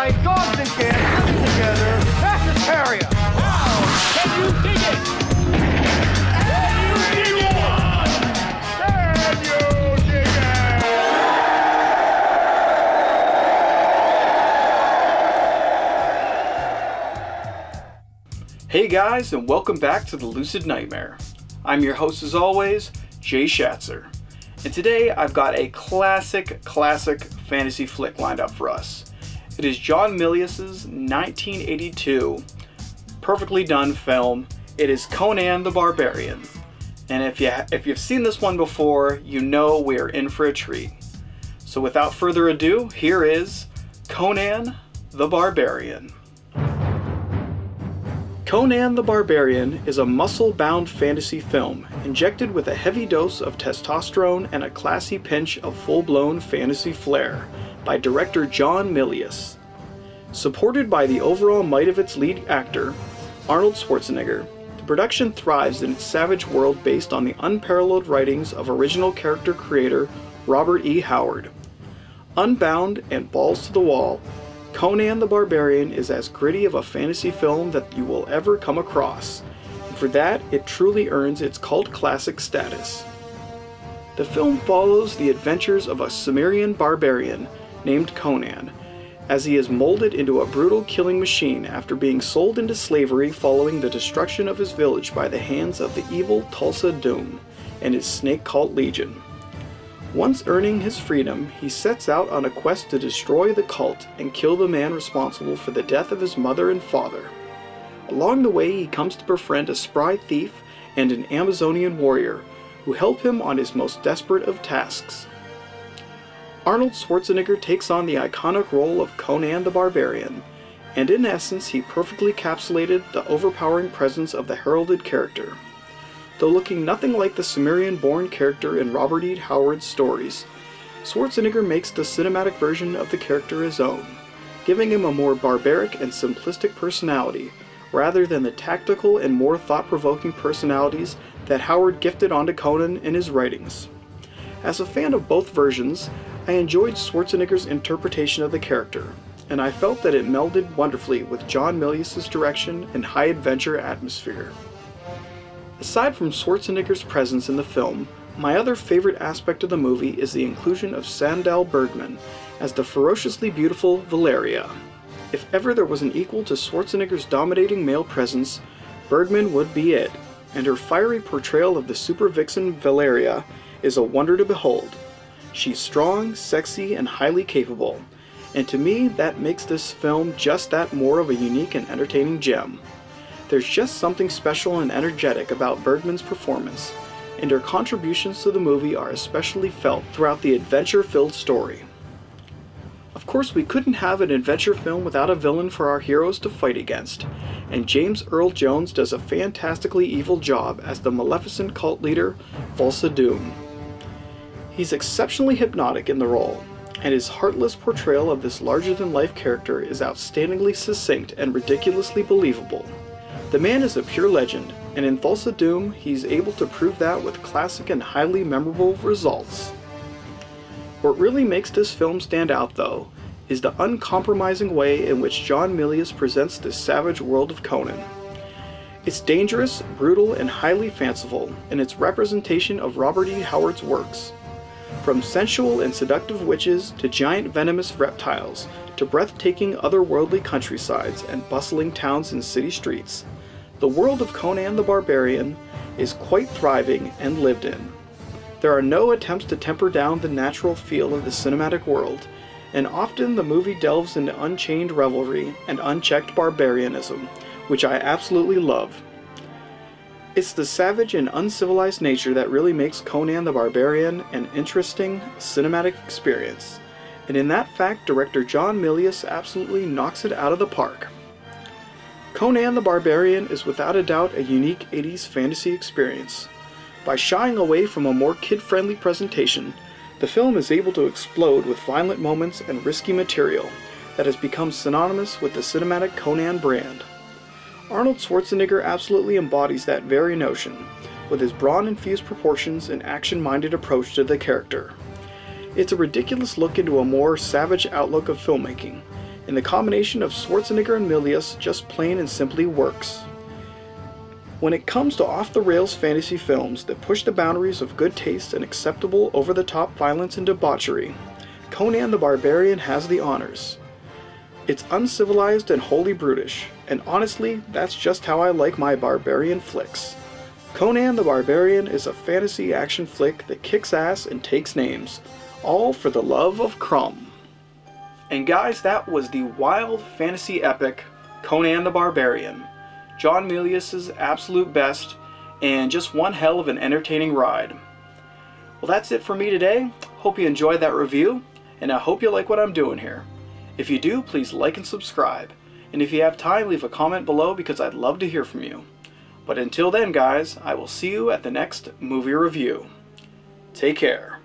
why dogs and cats living together, that's hysteria. How can you dig it? Can you dig it? Can you dig it? Hey guys, and welcome back to the Lucid Nightmare. I'm your host as always, Jay Shatzer. And today I've got a classic fantasy flick lined up for us. It is John Milius's 1982 perfectly done film. It is Conan the Barbarian. And if you've seen this one before, you know we're in for a treat. So without further ado, here is Conan the Barbarian. Conan the Barbarian is a muscle-bound fantasy film injected with a heavy dose of testosterone and a classy pinch of full-blown fantasy flair by director John Milius. Supported by the overall might of its lead actor, Arnold Schwarzenegger, the production thrives in its savage world based on the unparalleled writings of original character creator Robert E. Howard. Unbound and balls to the wall, Conan the Barbarian is as gritty of a fantasy film that you will ever come across, and for that it truly earns its cult classic status. The film follows the adventures of a Cimmerian barbarian named Conan, as he is molded into a brutal killing machine after being sold into slavery following the destruction of his village by the hands of the evil Tulsa Doom and his snake cult legion. Once earning his freedom, he sets out on a quest to destroy the cult and kill the man responsible for the death of his mother and father. Along the way, he comes to befriend a spry thief and an Amazonian warrior who help him on his most desperate of tasks. Arnold Schwarzenegger takes on the iconic role of Conan the Barbarian, and in essence he perfectly encapsulated the overpowering presence of the heralded character. Though looking nothing like the Cimmerian-born character in Robert E. Howard's stories, Schwarzenegger makes the cinematic version of the character his own, giving him a more barbaric and simplistic personality, rather than the tactical and more thought-provoking personalities that Howard gifted onto Conan in his writings. As a fan of both versions, I enjoyed Schwarzenegger's interpretation of the character, and I felt that it melded wonderfully with John Milius's direction and high-adventure atmosphere. Aside from Schwarzenegger's presence in the film, my other favorite aspect of the movie is the inclusion of Sandahl Bergman as the ferociously beautiful Valeria. If ever there was an equal to Schwarzenegger's dominating male presence, Bergman would be it, and her fiery portrayal of the super vixen Valeria is a wonder to behold. She's strong, sexy, and highly capable, and to me that makes this film just that more of a unique and entertaining gem. There's just something special and energetic about Bergman's performance, and her contributions to the movie are especially felt throughout the adventure-filled story. Of course, we couldn't have an adventure film without a villain for our heroes to fight against, and James Earl Jones does a fantastically evil job as the maleficent cult leader, Tulsa Doom. He's exceptionally hypnotic in the role, and his heartless portrayal of this larger-than-life character is outstandingly succinct and ridiculously believable. The man is a pure legend, and in Tulsa Doom, he's able to prove that with classic and highly memorable results. What really makes this film stand out, though, is the uncompromising way in which John Milius presents this savage world of Conan. It's dangerous, brutal, and highly fanciful in its representation of Robert E. Howard's works. From sensual and seductive witches to giant venomous reptiles to breathtaking otherworldly countrysides and bustling towns and city streets, the world of Conan the Barbarian is quite thriving and lived in. There are no attempts to temper down the natural feel of the cinematic world, and often the movie delves into unchained revelry and unchecked barbarianism, which I absolutely love. It's the savage and uncivilized nature that really makes Conan the Barbarian an interesting cinematic experience, and in that fact, director John Milius absolutely knocks it out of the park. Conan the Barbarian is without a doubt a unique 80s fantasy experience. By shying away from a more kid-friendly presentation, the film is able to explode with violent moments and risky material that has become synonymous with the cinematic Conan brand. Arnold Schwarzenegger absolutely embodies that very notion, with his brawn-infused proportions and action-minded approach to the character. It's a ridiculous look into a more savage outlook of filmmaking, and the combination of Schwarzenegger and Milius just plain and simply works. When it comes to off-the-rails fantasy films that push the boundaries of good taste and acceptable over-the-top violence and debauchery, Conan the Barbarian has the honors. It's uncivilized and wholly brutish, and honestly, that's just how I like my barbarian flicks. Conan the Barbarian is a fantasy action flick that kicks ass and takes names, all for the love of crumb. And guys, that was the wild fantasy epic Conan the Barbarian. John Milius' absolute best, and just one hell of an entertaining ride. Well, that's it for me today. Hope you enjoyed that review, and I hope you like what I'm doing here. If you do, please like and subscribe. And if you have time, leave a comment below because I'd love to hear from you. But until then, guys, I will see you at the next movie review. Take care.